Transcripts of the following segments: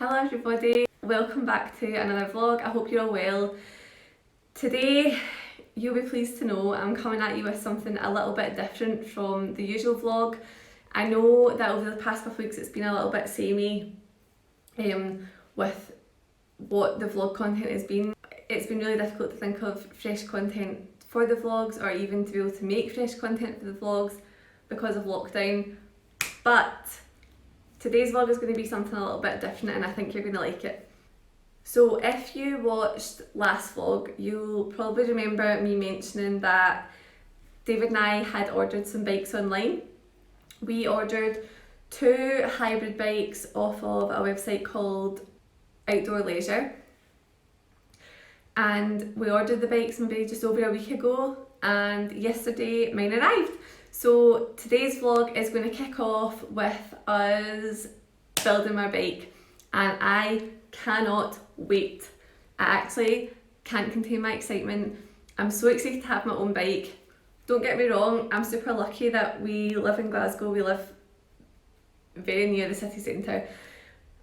Hello everybody, welcome back to another vlog. I hope you're all well. Today you'll be pleased to know I'm coming at you with something a little bit different from the usual vlog. I know that over the past couple of weeks it's been a little bit samey with what the vlog content has been. It's been really difficult to think of fresh content for the vlogs or even to be able to make fresh content for the vlogs because of lockdown, but today's vlog is going to be something a little bit different and I think you're going to like it. So if you watched last vlog, you'll probably remember me mentioning that David and I had ordered some bikes online. We ordered 2 hybrid bikes off of a website called Outdoor Leisure, and we ordered the bikes maybe just over a week ago, and yesterday mine arrived. So today's vlog is going to kick off with us building our bike, and I cannot wait. I actually can't contain my excitement. I'm so excited to have my own bike. Don't get me wrong, I'm super lucky that we live in Glasgow. We live very near the city centre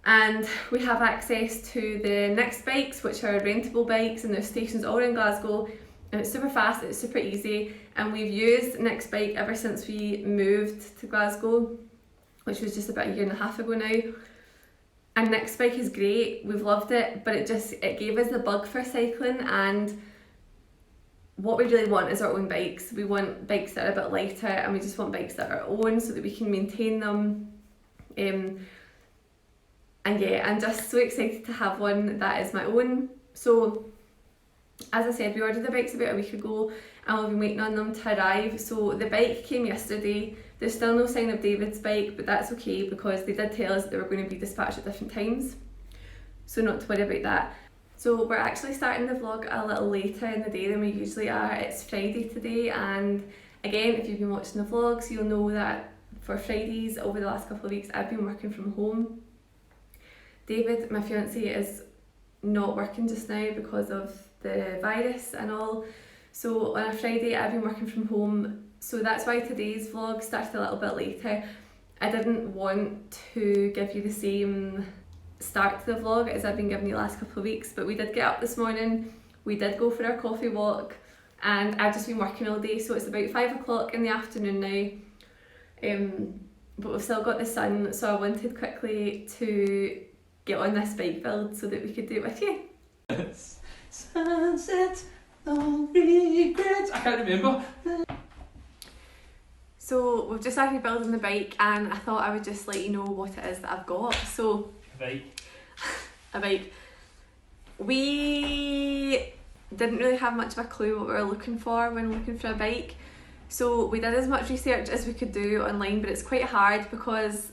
and we have access to the Next bikes, which are rentable bikes, and there's stations all around Glasgow, and it's super fast, it's super easy, and we've used Next bike ever since we moved to Glasgow, which was just about a year and a half ago now. And Next bike is great, we've loved it, but it gave us the bug for cycling, and what we really want is our own bikes. We want bikes that are a bit lighter, and we just want bikes that are our own so that we can maintain them. And yeah, I'm just so excited to have one that is my own. So as I said, we ordered the bikes about a week ago and we've been waiting on them to arrive. So the bike came yesterday. There's still no sign of David's bike, but that's okay because they did tell us that they were going to be dispatched at different times. So not to worry about that. So we're actually starting the vlog a little later in the day than we usually are. It's Friday today, and again, if you've been watching the vlogs, you'll know that for Fridays over the last couple of weeks I've been working from home. David, my fiancé, is not working just now because of the virus and all. So on a Friday I've been working from home, so that's why today's vlog started a little bit later. I didn't want to give you the same start to the vlog as I've been giving you the last couple of weeks, but we did get up this morning, we did go for our coffee walk, and I've just been working all day, so it's about 5 o'clock in the afternoon now, but we've still got the sun, so I wanted quickly to get on this bike build so that we could do it with you. Sunset, no regrets. I can't remember. So we've just started building the bike, and I thought I would just let you know what it is that I've got. So a bike. We didn't really have much of a clue what we were looking for when looking for a bike, so we did as much research as we could do online, but it's quite hard because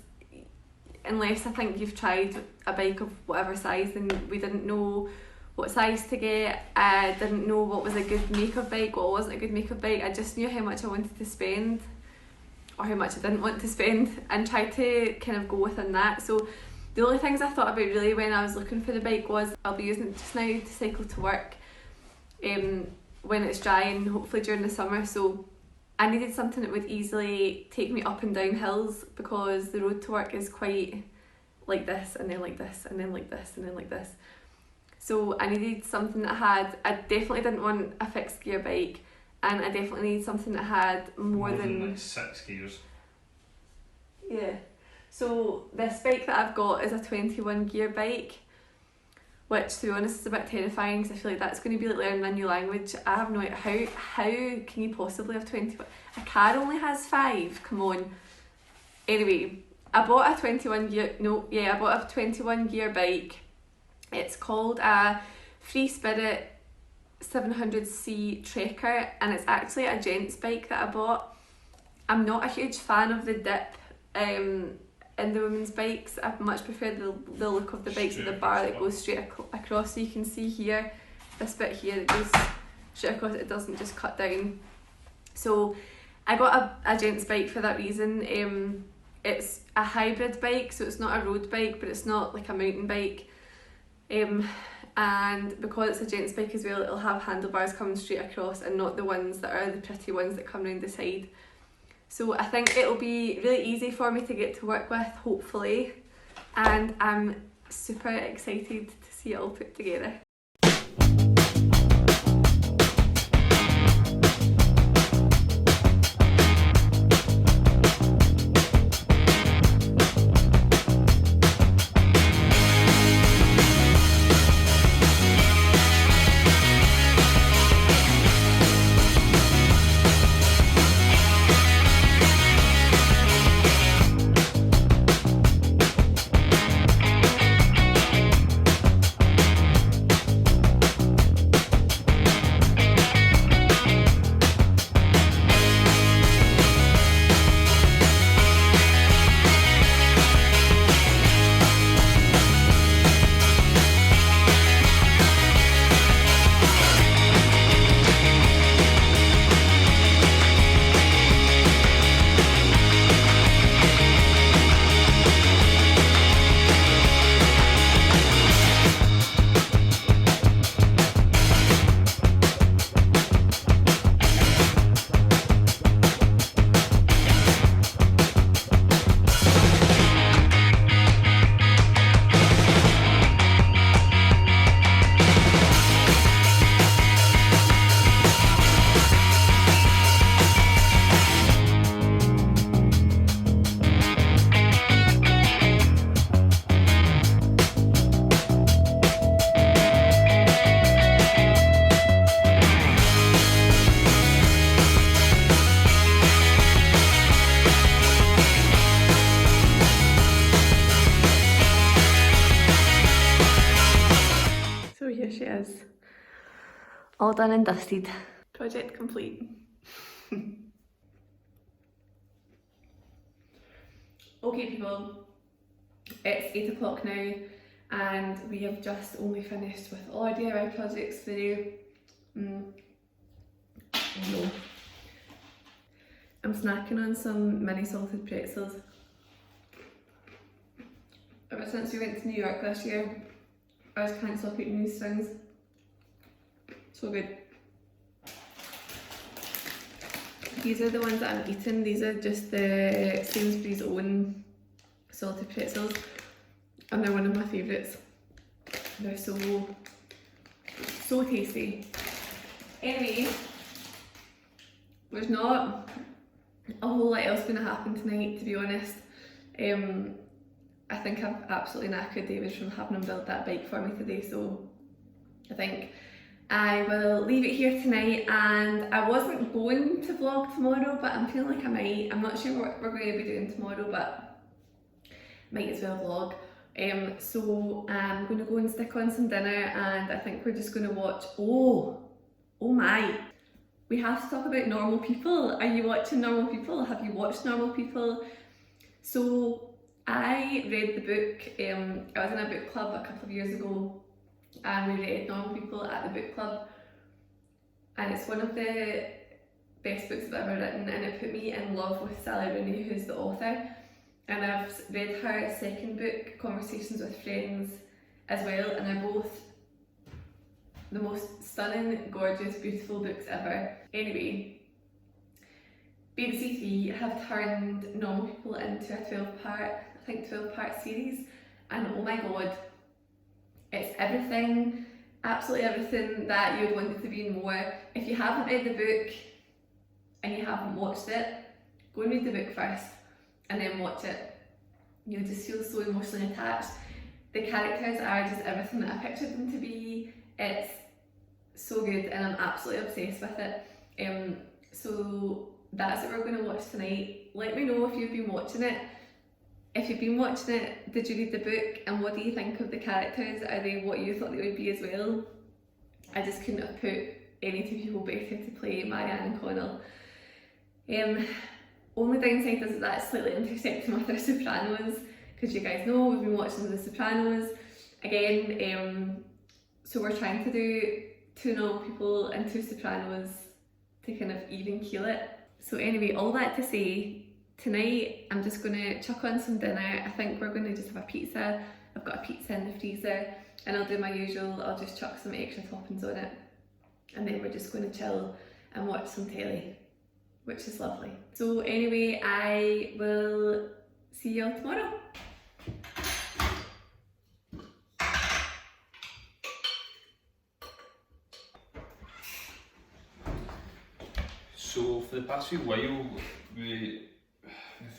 unless I think you've tried a bike of whatever size, then we didn't know what size to get. I didn't know what was a good make of bike, what wasn't a good make of bike. I just knew how much I wanted to spend or how much I didn't want to spend and tried to kind of go within that. So the only things I thought about really when I was looking for the bike was I'll be using it just now to cycle to work when it's dry and hopefully during the summer. So I needed something that would easily take me up and down hills because the road to work is quite like this and then like this and then like this and then like this. So I needed something that I definitely didn't want a fixed gear bike, and I definitely needed something that had more than like 6 gears. Yeah. So this bike that I've got is a 21 gear bike, which to be honest is a bit terrifying because I feel like that's going to be like learning a new language. I have no idea how can you possibly have 21? A car only has 5, come on. Anyway, I bought a 21 gear bike. It's called a Free Spirit 700C Trekker, and it's actually a gents bike that I bought. I'm not a huge fan of the dip in the women's bikes. I much prefer the look of the bikes with the bar that goes straight across, so you can see here, this bit here that goes straight across, it doesn't just cut down. So I got a gents bike for that reason. It's a hybrid bike, so it's not a road bike, but it's not like a mountain bike. And because it's a gents bike as well, it'll have handlebars coming straight across and not the ones that are the pretty ones that come round the side. So I think it'll be really easy for me to get to work with, hopefully, and I'm super excited to see it all put together. So here she is, all done and dusted. Project complete. Okay people, it's 8 o'clock now and we have just only finished with all our DIY projects for the day. No. I'm snacking on some mini salted pretzels. Ever since we went to New York this year, I just can't stop eating these things. So good. These are the ones that I'm eating. These are just the Sainsbury's own salted pretzels and they're one of my favourites. They're so tasty. Anyway, there's not a whole lot else going to happen tonight, to be honest. I think I've absolutely knackered David from having him build that bike for me today, so I think I will leave it here tonight. And I wasn't going to vlog tomorrow, but I'm feeling like I might. I'm not sure what we're going to be doing tomorrow, but might as well vlog. So I'm going to go and stick on some dinner and I think we're just going to watch, oh my, we have to talk about Normal People. Are you watching Normal People? Have you watched Normal People? So I read the book, I was in a book club a couple of years ago and we read Normal People at the book club and it's one of the best books I've ever written and it put me in love with Sally Rooney, who's the author, and I've read her second book, Conversations with Friends, as well, and they're both the most stunning, gorgeous, beautiful books ever. Anyway, BBC Three have turned Normal People into a 12-part series, and oh my god, it's everything, absolutely everything that you'd want it to be and more. If you haven't read the book and you haven't watched it, go and read the book first and then watch it. You'll just feel so emotionally attached. The characters are just everything that I pictured them to be. It's so good and I'm absolutely obsessed with it. So that's what we're going to watch tonight. Let me know if you've been watching it. If you've been watching it, did you read the book and what do you think of the characters? Are they what you thought they would be as well? I just couldn't have put any two people better to play Marianne and Connell. Only downside is that it's slightly intersecting with The Sopranos, because you guys know we've been watching The Sopranos again. So we're trying to do 2 Normal People and 2 Sopranos to kind of even keel it. So anyway, all that to say, tonight I'm just going to chuck on some dinner. I think we're going to just have a pizza. I've got a pizza in the freezer and I'll do my usual, I'll just chuck some extra toppings on it and then we're just going to chill and watch some telly, which is lovely. So anyway, I will see you all tomorrow. So for the past few while, we've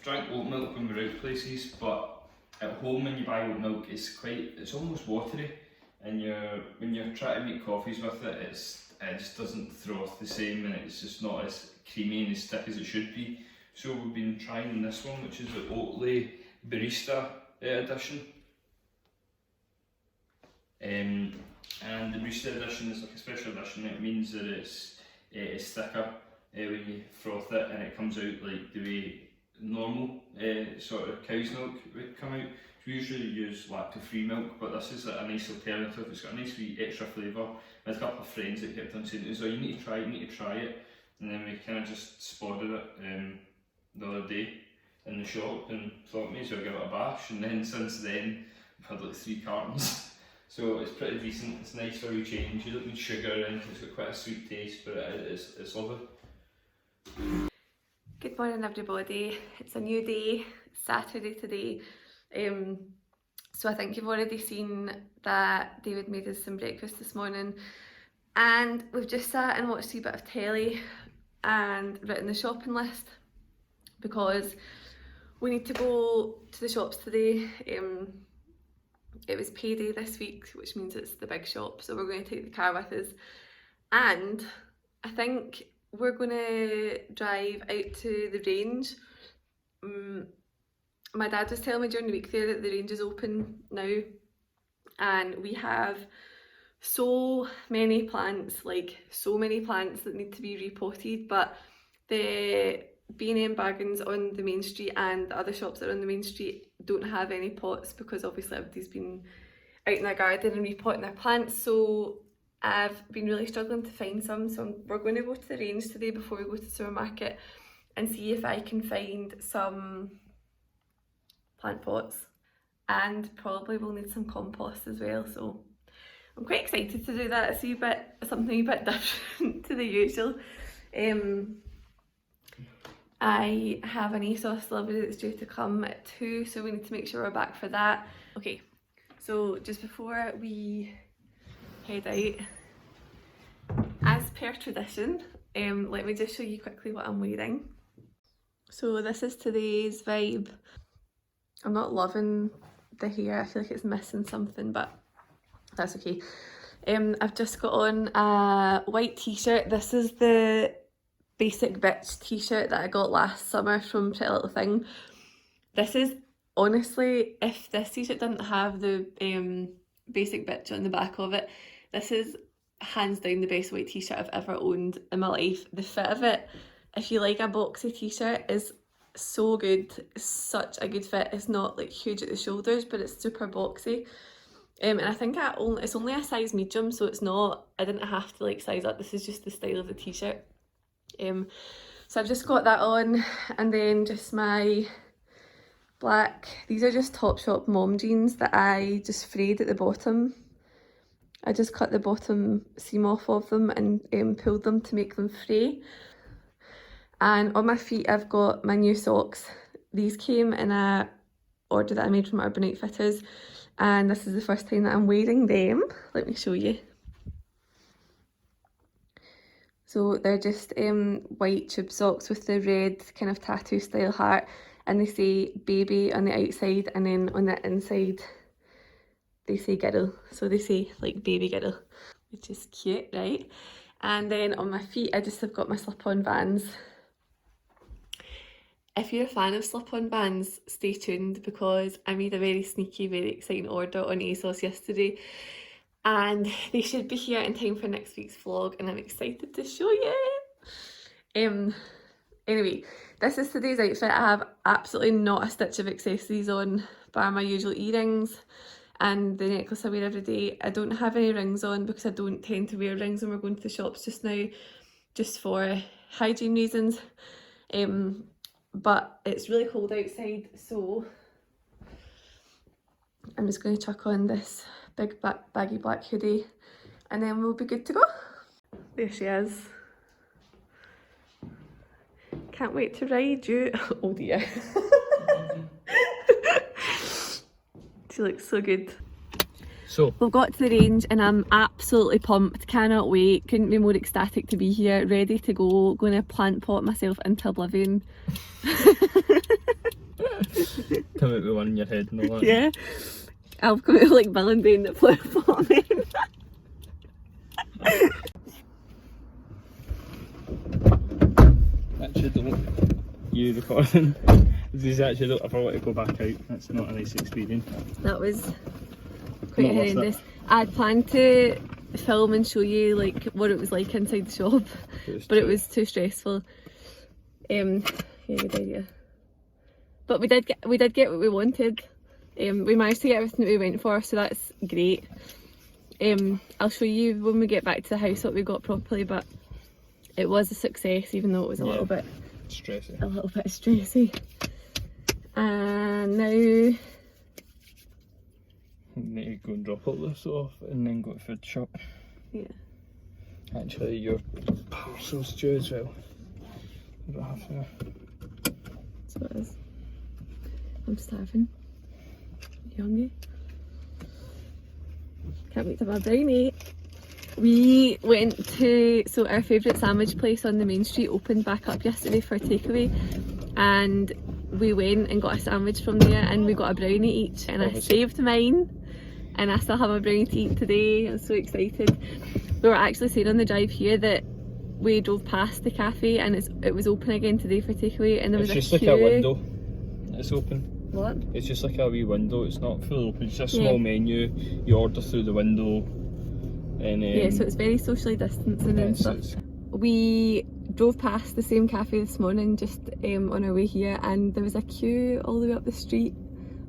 drank oat milk when we're out places, but at home when you buy oat milk, it's almost watery, and when you're trying to make coffees with it, it just doesn't froth the same, and it's just not as creamy and as thick as it should be. So we've been trying this one, which is the Oatly Barista edition. And the Barista edition is like a special edition. It means that it's thicker when you froth it, and it comes out like the way normal sort of cow's milk would come out. We usually use lacto-free milk, but this is a nice alternative. It's got a nice wee extra flavour. I had a couple of friends that kept on saying, "So you need to try it," and then we kind of just spotted it the other day in the shop and thought may as well give it a bash, and then since then we've had like 3 cartons. So it's pretty decent. It's nice for a change. You don't need sugar in it. It's got quite a sweet taste, but it's lovely. Good morning everybody, it's a new day, it's Saturday today. So I think you've already seen that David made us some breakfast this morning, and we've just sat and watched a wee bit of telly and written the shopping list because we need to go to the shops today. It was payday this week, which means it's the big shop, so we're going to take the car with us, and I think we're going to drive out to the range. My dad was telling me during the week there that the range is open now, and we have so many plants, that need to be repotted, but the B&M Bargains on the main street and the other shops that are on the main street don't have any pots because obviously everybody's been out in their garden and repotting their plants, so I've been really struggling to find some, so we're going to go to the range today before we go to the supermarket and see if I can find some plant pots, and probably we'll need some compost as well, so I'm quite excited to do that. It's something a bit different to the usual. I have an ASOS delivery that's due to come at 2, so we need to make sure we're back for that. Okay, so just before we head out, as per tradition, let me just show you quickly what I'm wearing. So this is today's vibe. I'm not loving the hair, I feel like it's missing something, but that's okay. I've just got on a white t-shirt. This is the Basic Bitch t-shirt that I got last summer from Pretty Little Thing. This is, honestly, if this t-shirt didn't have the Basic Bitch on the back of it, this is hands down the best white t-shirt I've ever owned in my life. The fit of it, if you like a boxy t-shirt, is so good. It's such a good fit. It's not like huge at the shoulders, but it's super boxy. And I think it's only a size medium, so it's not, I didn't have to like size up. This is just the style of the t-shirt. So I've just got that on, and then just my black, these are just Topshop mom jeans that I just frayed at the bottom. I just cut the bottom seam off of them and pulled them to make them fray. And on my feet I've got my new socks. These came in a order that I made from Urban Outfitters, and this is the first time that I'm wearing them. Let me show you. So they're just white tube socks with the red kind of tattoo style heart, and they say baby on the outside, and then on the inside they say girl. So they say like baby girl, which is cute, right? And then on my feet I just have got my slip-on Vans. If you're a fan of slip-on Vans, stay tuned, because I made a very sneaky, very exciting order on ASOS yesterday, and they should be here in time for next week's vlog, and I'm excited to show you. Anyway, this is today's outfit. I have absolutely not a stitch of accessories on, bar my usual earrings and the necklace I wear every day. I don't have any rings on because I don't tend to wear rings when we're going to the shops just now, just for hygiene reasons. But it's really cold outside, so I'm just going to chuck on this big baggy black hoodie, and then we'll be good to go. There she is. Can't wait to ride you. Oh dear. She looks so good. So we've got to the range and I'm absolutely pumped, cannot wait, couldn't be more ecstatic to be here, ready to go, going to plant pot myself into oblivion. come out with one in your head and all that. Yeah, I'll come out like Bill doing the flower potting. Actually don't, you recording, this is actually don't ever want to go back out, that's not a nice experience. That was quite Not worth it. horrendous. I'd planned to film and show you like what it was like inside the shop, but it was too stressful. Yeah, good idea. But we did get what we wanted. We managed to get everything that we went for, so that's great. I'll show you when we get back to the house what we got properly, but it was a success, even though it was a little bit stressy. And now Need to go and drop all this off and then go to the food shop. yeah. Actually, your parcel's due as well. I don't have to. That's what it is. I'm starving. You hungry? Can't wait to have a brownie. We went to, so our favourite sandwich place on the main street opened back up yesterday for takeaway, and we went and got a sandwich from there and we got a brownie each, and I saved mine and I still have a brownie to eat today. I'm so excited. We were actually saying on the drive here that we drove past the cafe and it was open again today for takeaway, and there was It's a just queue. like a window. It's open. What? It's just like a wee window. It's not full open. It's just a small menu. You order through the window, and yeah, so it's very socially distancing and stuff. We drove past the same cafe this morning just on our way here, and there was a queue all the way up the street,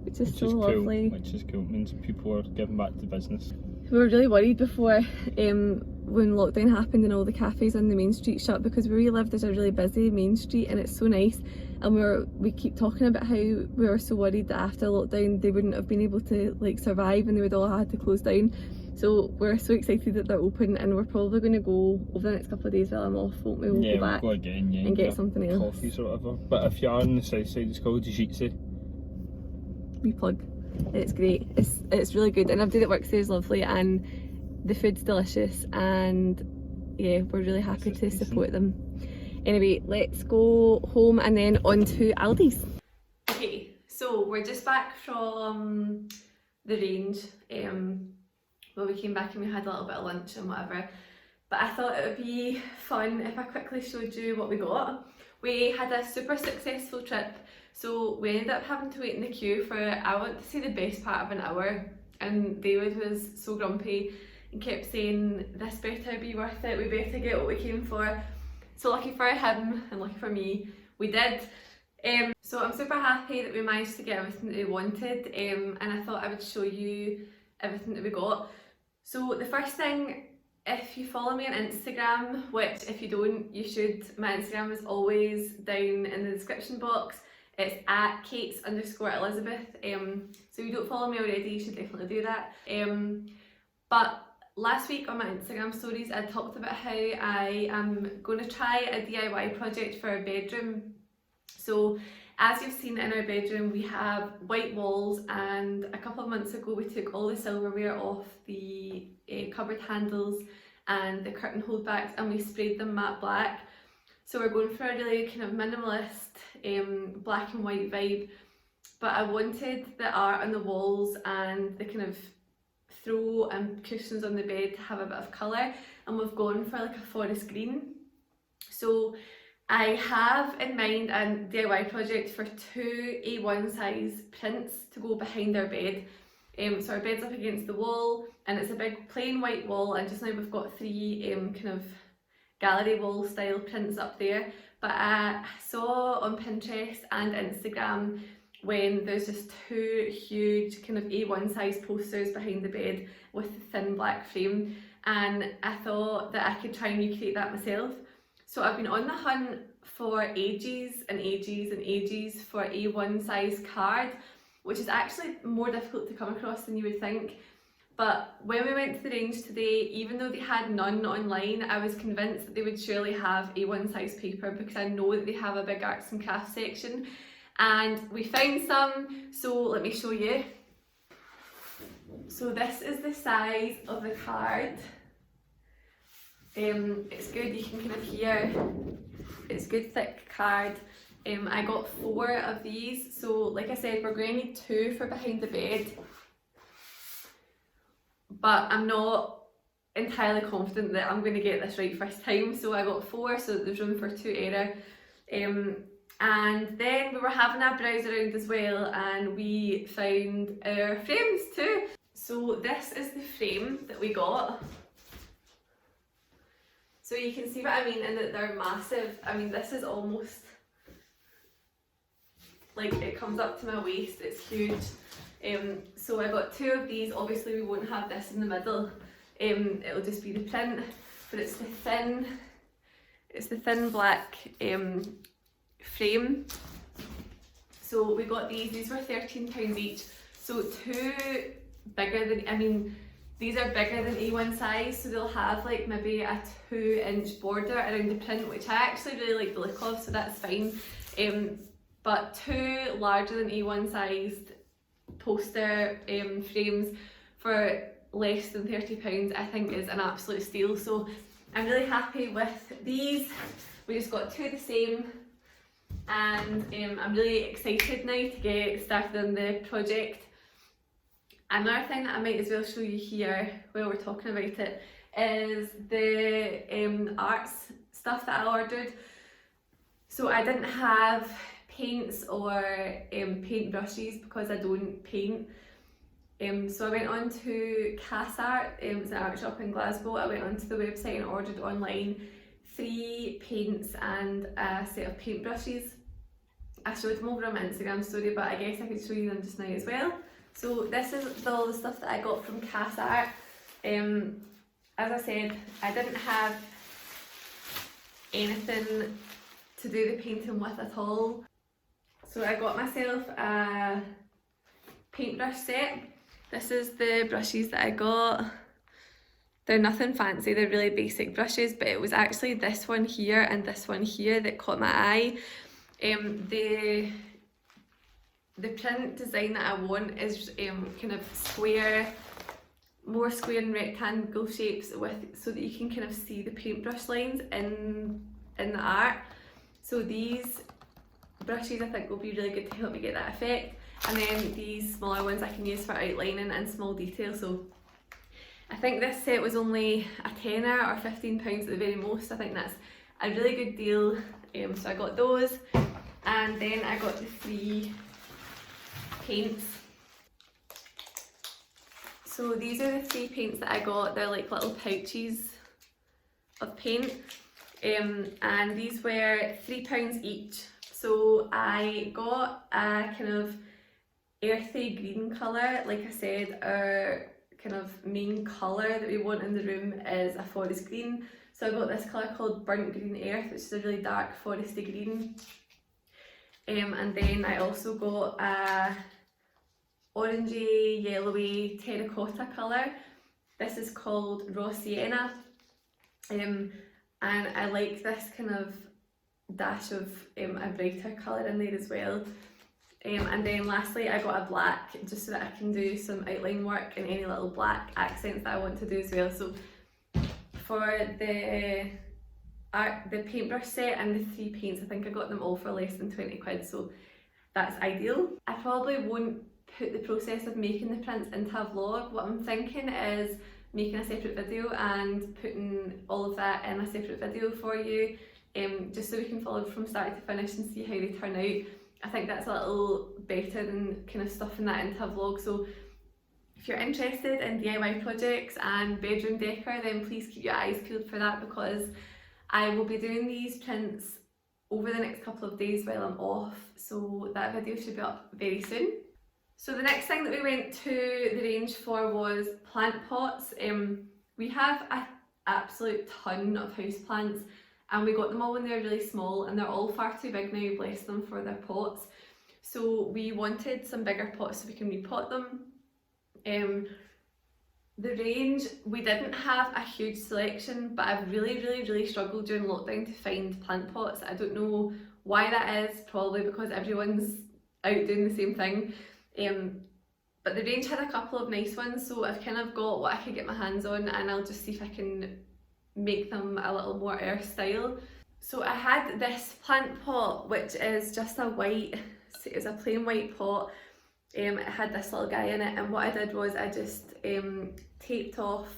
which is so lovely. Which is cool. It means people are getting back to business. We were really worried before when lockdown happened and all the cafes on the main street shut, because where we live there's a really busy main street and it's so nice, and we keep talking about how we were so worried that after lockdown they wouldn't have been able to like survive and they would all have had to close down. So we're so excited that they're open, and we're probably going to go over the next couple of days while I'm off, won't we? We'll go back go again, and get something else. Coffees or whatever. But if you are on the south side, it's called Jiu-Jitsu. We plug. It's great. It's really good, and everybody that works there is lovely, and the food's delicious, and yeah, we're really happy to support them. Anyway, let's go home and then on to Aldi's. Okay, so we're just back from the range. Well, we came back and we had a little bit of lunch and whatever, but I thought it would be fun if I quickly showed you what we got. We had a super successful trip, so we ended up having to wait in the queue for, I want to say, the best part of an hour, and David was so grumpy and kept saying this better be worth it, we better get what we came for. So lucky for him and lucky for me, we did. So I'm super happy that we managed to get everything that we wanted, and I thought I would show you everything that we got. So the first thing, if you follow me on Instagram, which if you don't, you should, my Instagram is always down in the description box. It's at Kates_Elizabeth. So if you don't follow me already, you should definitely do that. But last week on my Instagram stories, I talked about how I am going to try a DIY project for our bedroom. So as you've seen in our bedroom, we have white walls, and a couple of months ago we took all the silverware off the cupboard handles and the curtain holdbacks and we sprayed them matte black. So we're going for a really kind of minimalist black and white vibe, but I wanted the art on the walls and the kind of throw and cushions on the bed to have a bit of colour, and we've gone for like a forest green. So I have in mind a DIY project for 2 A1 size prints to go behind our bed. So our bed's up against the wall and it's a big plain white wall, and just now we've got 3 kind of gallery wall style prints up there. But I saw on Pinterest and Instagram when there's just 2 huge kind of A1 size posters behind the bed with a thin black frame, and I thought that I could try and recreate that myself. So I've been on the hunt for ages and ages and ages for A1 size card, which is actually more difficult to come across than you would think. But when we went to the range today, even though they had none online, I was convinced that they would surely have A1 size paper, because I know that they have a big arts and crafts section. And we found some, so let me show you. So this is the size of the card. It's good, you can kind of hear, it's good thick card. I got 4 of these, so like I said, we're going to need 2 for behind the bed, but I'm not entirely confident that I'm going to get this right first time, so I got 4 so that there's room for 2 error. And then we were having a browse around as well, and we found our frames too. So this is the frame that we got. So you can see what I mean in that they're massive. I mean, this is almost like it comes up to my waist, it's huge. So I got 2 of these. Obviously we won't have this in the middle, it'll just be the print, but it's the thin black frame. So we got these were £13 each, so 2 bigger than, I mean, these are bigger than A1 size, so they'll have like maybe a 2-inch border around the print, which I actually really like the look of, so that's fine. But 2 larger than A1 sized poster frames for less than £30 I think is an absolute steal. So I'm really happy with these. We just got 2 the same, and I'm really excited now to get started on the project. Another thing that I might as well show you here while we're talking about it is the arts stuff that I ordered. So I didn't have paints or paint brushes because I don't paint. So I went on to Art, it's an art shop in Glasgow. I went onto the website and ordered online 3 paints and a set of paint brushes. I showed them over on my Instagram story, but I guess I could show you them just now as well. So this is all the stuff that I got from Art. As I said, I didn't have anything to do the painting with at all. So I got myself a paintbrush set. This is the brushes that I got. They're nothing fancy, they're really basic brushes, but it was actually this one here and this one here that caught my eye. The print design that I want is kind of square, more square and rectangle shapes so that you can kind of see the paintbrush lines in the art. So these brushes I think will be really good to help me get that effect. And then these smaller ones I can use for outlining and small detail. So I think this set was only a tenner or £15 at the very most. I think that's a really good deal. So I got those, and then I got the 3 paints. So these are the 3 paints that I got. They're like little pouches of paint, and these were £3 each. So I got a kind of earthy green colour. Like I said, our kind of main colour that we want in the room is a forest green. So I got this colour called Burnt Green Earth, which is a really dark foresty green. And then I also got a orangey, yellowy terracotta colour. This is called Raw Sienna. And I like this kind of dash of a brighter colour in there as well. And then lastly I got a black, just so that I can do some outline work and any little black accents that I want to do as well. So for the paintbrush set and the 3 paints, I think I got them all for less than 20 quid, so that's ideal. I probably won't put the process of making the prints into a vlog. What I'm thinking is making a separate video and putting all of that in a separate video for you, just so we can follow from start to finish and see how they turn out. I think that's a little better than kind of stuffing that into a vlog. So if you're interested in DIY projects and bedroom decor, then please keep your eyes peeled for that, because I will be doing these prints over the next couple of days while I'm off, so that video should be up very soon. So the next thing that we went to the range for was plant pots. We have an absolute ton of houseplants, and we got them all when they were really small, and they're all far too big now, bless them, for their pots. So we wanted some bigger pots so we can repot them. The range, we didn't have a huge selection, but I've really struggled during lockdown to find plant pots. I don't know why that is, probably because everyone's out doing the same thing. but the range had a couple of nice ones, so I've kind of got what I can get my hands on, and I'll just see if I can make them a little more earth style. So I had this plant pot, which is just a white, it was a plain white pot. It had this little guy in it, and what I did was I just taped off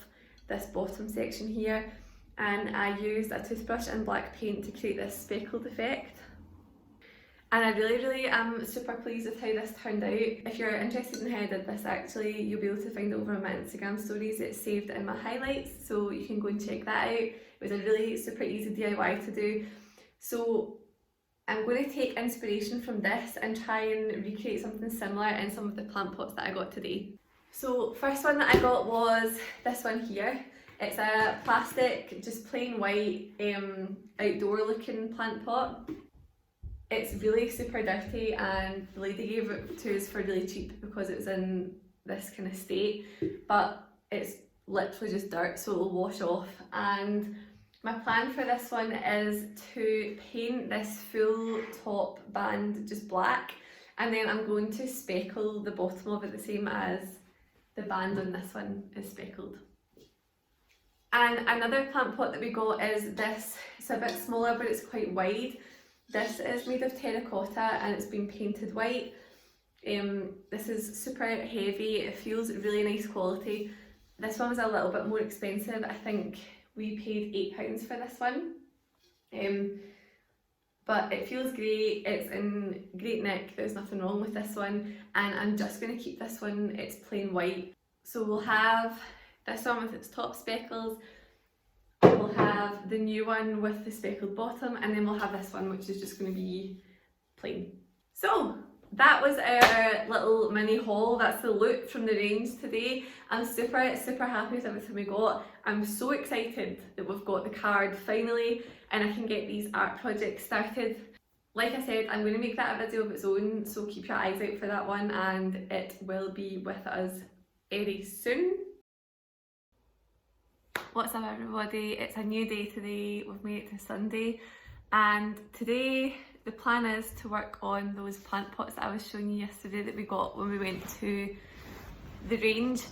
this bottom section here, and I used a toothbrush and black paint to create this speckled effect. And I really am super pleased with how this turned out. If you're interested in how I did this, actually, you'll be able to find it over on my Instagram stories. It's saved in my highlights, so you can go and check that out. It was a really super easy DIY to do. So I'm going to take inspiration from this and try and recreate something similar in some of the plant pots that I got today. So first one that I got was this one here. It's a plastic, just plain white, outdoor looking plant pot. It's really super dirty, and the lady gave it to us for really cheap because it was in this kind of state, but it's literally just dirt, so it'll wash off. And my plan for this one is to paint this full top band just black, and then I'm going to speckle the bottom of it the same as the band on this one is speckled. And another plant pot that we got is this. It's a bit smaller, but it's quite wide. This is made of terracotta and it's been painted white. This is super heavy, it feels really nice quality. This one was a little bit more expensive. I think we paid £8 for this one. But it feels great, it's in great nick, there's nothing wrong with this one, and I'm just going to keep this one, it's plain white. So we'll have this one with its top speckles, we'll have the new one with the speckled bottom, and then we'll have this one which is just going to be plain. So that was our little mini haul. That's the look from the range today. I'm super happy with everything we got. I'm so excited that we've got the card finally and I can get these art projects started. Like I said, I'm going to make that a video of its own, so keep your eyes out for that one, and it will be with us very soon. What's up everybody, it's a new day today. We've made it to Sunday, and today the plan is to work on those plant pots that I was showing you yesterday that we got when we went to the range.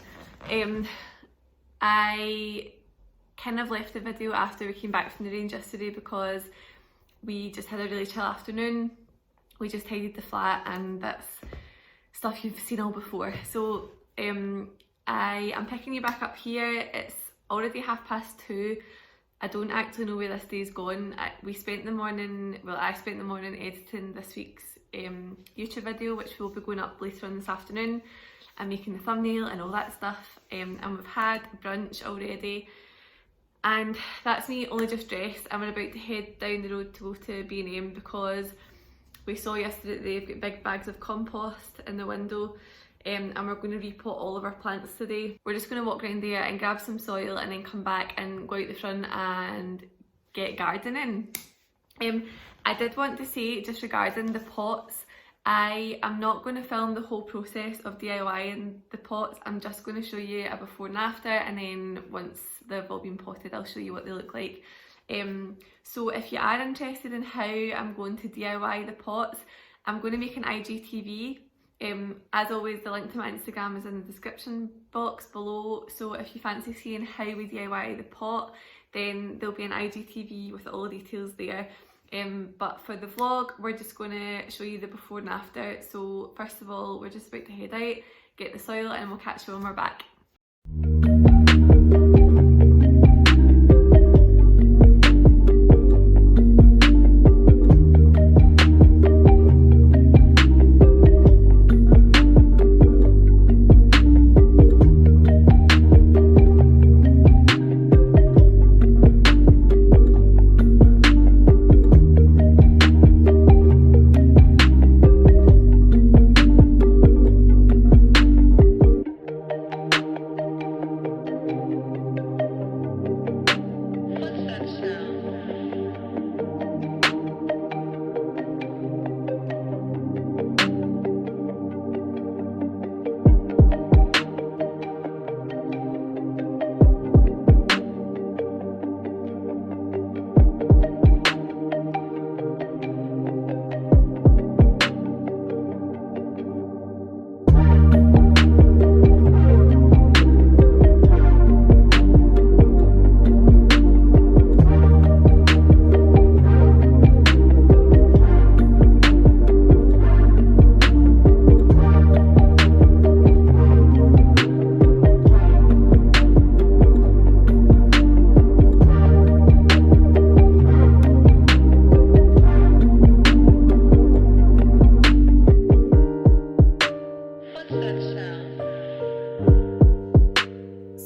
I kind of left the video after we came back from the range yesterday because we just had a really chill afternoon. We just tidied the flat, and that's stuff you've seen all before. So I am picking you back up here. It's already 2:30. I don't actually know where this day's gone. I spent the morning editing this week's YouTube video, which will be going up later on this afternoon, and making the thumbnail and all that stuff. And we've had brunch already, and that's me only just dressed, and we're about to head down the road to go to B&M because we saw yesterday that they've got big bags of compost in the window. And we're going to repot all of our plants today. We're just going to walk around there and grab some soil and then come back and go out the front and get gardening. I did want to say, just regarding the pots, I am not going to film the whole process of DIYing the pots. I'm just going to show you a before and after, and then once they've all been potted I'll show you what they look like. So if you are interested in how I'm going to DIY the pots, I'm going to make an IGTV. As always, the link to my Instagram is in the description box below, so if you fancy seeing how we DIY the pot, then there'll be an IGTV with all the details there. But for the vlog, we're just going to show you the before and after. So first of all, we're just about to head out, get the soil, and we'll catch you when we're back.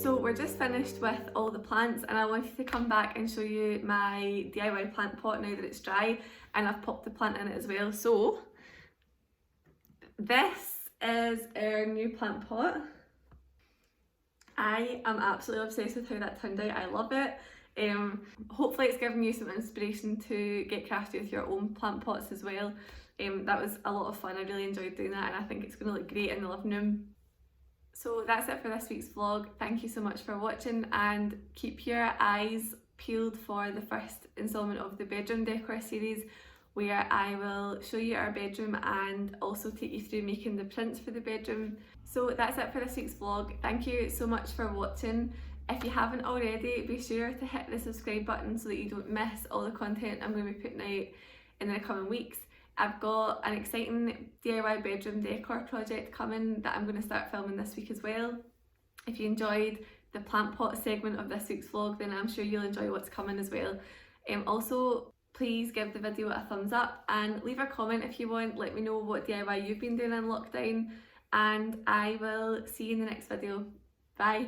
So we're just finished with all the plants and I wanted to come back and show you my DIY plant pot now that it's dry, and I've popped the plant in it as well. So this is our new plant pot. I am absolutely obsessed with how that turned out. I love it. Hopefully it's given you some inspiration to get crafty with your own plant pots as well. That was a lot of fun. I really enjoyed doing that and I think it's going to look great in the living room. So that's it for this week's vlog. Thank you so much for watching, and keep your eyes peeled for the first instalment of the bedroom decor series, where I will show you our bedroom and also take you through making the prints for the bedroom. So that's it for this week's vlog. Thank you so much for watching. If you haven't already, be sure to hit the subscribe button so that you don't miss all the content I'm going to be putting out in the coming weeks. I've got an exciting DIY bedroom decor project coming that I'm going to start filming this week as well. If you enjoyed the plant pot segment of this week's vlog, then I'm sure you'll enjoy what's coming as well. Also, please give the video a thumbs up and leave a comment if you want. Let me know what DIY you've been doing in lockdown, and I will see you in the next video. Bye!